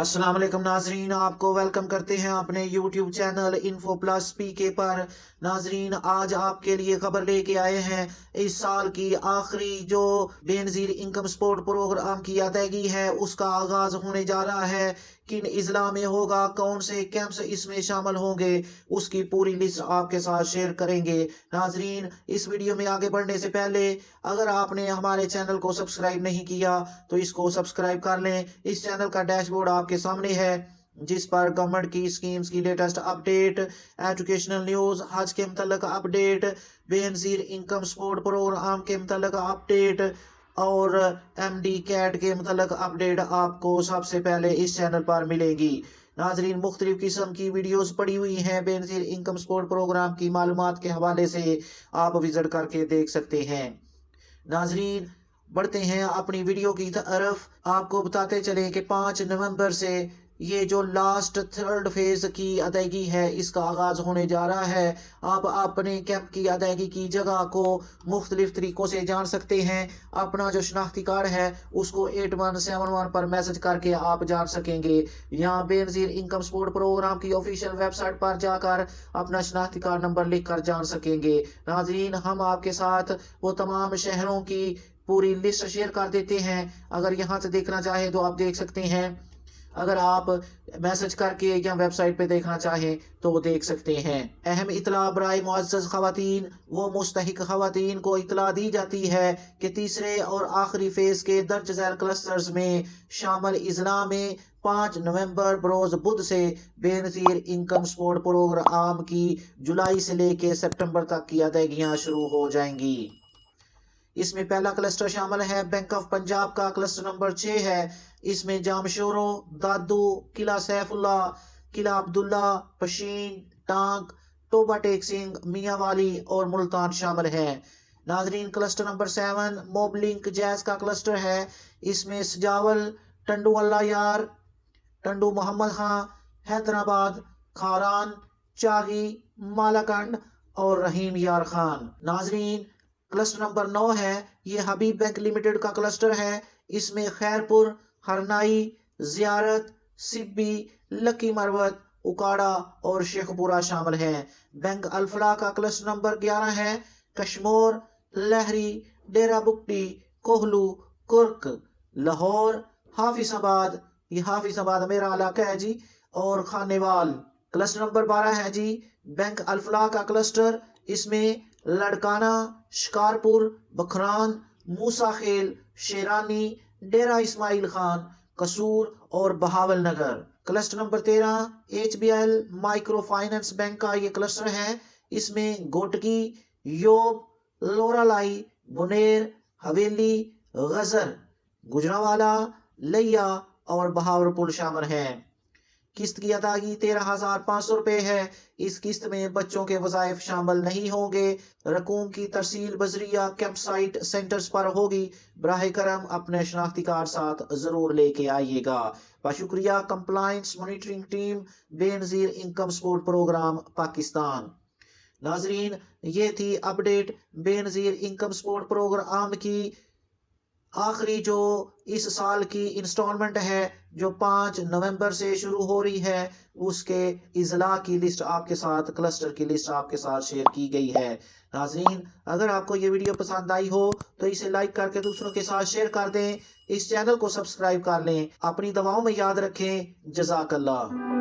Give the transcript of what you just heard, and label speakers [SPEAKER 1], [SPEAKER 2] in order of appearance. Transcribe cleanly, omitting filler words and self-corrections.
[SPEAKER 1] अस्सलाम वालेकुम नाजरीन, आपको वेलकम करते हैं अपने YouTube चैनल इन्फो प्लस पीके पर। नाजरीन, आज आपके लिए खबर लेके आए हैं इस साल की आखिरी जो बेनजीर इनकम सपोर्ट प्रोग्राम की अदायगी है उसका आगाज होने जा रहा है। किन इजला में होगा, कौन से कैंप्स इसमें शामिल होंगे, उसकी पूरी लिस्ट आपके साथ शेयर करेंगे। नाजरीन, इस वीडियो में आगे बढ़ने से पहले अगर आपने हमारे चैनल को सब्सक्राइब नहीं किया तो इसको सब्सक्राइब कर लें। इस चैनल का डैशबोर्ड आपके सामने है जिस पर गवर्नमेंट की स्कीम्स की लेटेस्ट अपडेट, एजुकेशनल न्यूज, हज के मतलब update, Benazir income support programme के मतलब अपडेट और एमडी कैट के मतलब अपडेट आपको सबसे पहले इस चैनल पर मिलेगी। नाजरीन, मुख्तलिफ किस्म की वीडियोस पड़ी हुई हैं बेनजीर इनकम सपोर्ट प्रोग्राम की मालूमात के हवाले से, आप विजिट करके देख सकते हैं। नाजरीन, बढ़ते हैं अपनी वीडियो की तरफ। आपको बताते चले कि 5 नवंबर से ये जो लास्ट थर्ड फेज की अदायगी है इसका आगाज होने जा रहा है। आप अपने कैंप की अदायगी की जगह को मुख्तलिफ तरीकों से जान सकते हैं। अपना जो शनाख्ती कार्ड है उसको 8171 पर मैसेज करके आप जान सकेंगे। यहाँ बेनजीर इनकम सपोर्ट प्रोग्राम की ऑफिशियल वेबसाइट पर जाकर अपना शनाख्ती कार्ड नंबर लिख कर जान सकेंगे। नाजरीन, हम आपके साथ वो तमाम शहरों की पूरी लिस्ट शेयर कर देते हैं। अगर यहाँ से देखना चाहे तो आप देख सकते हैं, अगर आप मैसेज करके या वेबसाइट पे देखना चाहें तो वो देख सकते हैं। अहम इतला बराए मुअज़्ज़ज़ ख़वातीन व मुस्तहिक ख़वातीन को इतला दी जाती है कि तीसरे और आखिरी फेज के दर्ज झैल क्लस्टर्स में शामिल इजला में 5 नवंबर बरोज बुध से बेनजीर इनकम सपोर्ट प्रोग्राम की जुलाई से लेके सितंबर तक की अदायगियां शुरू हो जाएंगी। इसमें पहला क्लस्टर शामिल है बैंक ऑफ पंजाब का, क्लस्टर नंबर 6 है। इसमें जामशोरो, दादू, किला सैफुल्ला, किला अब्दुल्ला, पशीन, टांग, टोबा टेक सिंह, मियाँ वाली और मुल्तान शामिल है। नाजरीन, क्लस्टर नंबर 7 मोबलिंक जैज का क्लस्टर है। इसमें सजावल, टंडू अल्लाह यार, टंडू मोहम्मद खां, हैदराबाद, खारान, चागी, मालाकंड और रहीम यार खान। नाजरीन, क्लस्टर नंबर 9 है, ये हबीब बैंक लिमिटेड का क्लस्टर है। इसमें खैरपुर, हरनाई, जियारत, सिब्बी, लकी मरवत, उकाड़ा और शेखपुरा शामिल हैं। बैंक अल्फला का क्लस्टर नंबर 11 है। कश्मोर, लहरी, डेरा बुक्टी, कोहलू, कुर्क, लाहौर, हाफिजाबाद, ये हाफिजाबाद मेरा इलाका है जी, और खानेवाल। क्लस्टर नंबर 12 है जी बैंक अल्फला का क्लस्टर। इसमें लड़काना, शिकारपुर, बखरान, मूसा खेल, शेरानी, डेरा इस्माइल खान, कसूर और Bahawalnagar. Cluster number 13 HBL micro finance bank का ये क्लस्टर है। इसमें गोटकी, योब, लोरालाई, बुनेर, हवेली, गजर, गुजरावाला, लैया और बहावलपुर शामिल हैं। किस्त की अदायगी 13,500 रुपए है। इस किस्त में बच्चों के वज़ाइफ शामिल नहीं होंगे। रकूम की तरसील बजरिया कैंप साइट सेंटर्स पर होगी। बराह करम अपने शनाख्ती कार्ड साथ जरूर लेके आइएगा। शुक्रिया। Compliance monitoring team, Benazir income support programme, Pakistan. नाजरीन, ये थी update Benazir income support programme की आखिरी जो इस साल की इंस्टॉलमेंट है जो 5 नवंबर से शुरू हो रही है, उसके इजला की लिस्ट आपके साथ, क्लस्टर की लिस्ट आपके साथ शेयर की गई है। नाज़रीन, अगर आपको ये वीडियो पसंद आई हो तो इसे लाइक करके दूसरों के साथ शेयर कर दें। इस चैनल को सब्सक्राइब कर लें। अपनी दवाओं में याद रखें। जज़ाकल्लाह।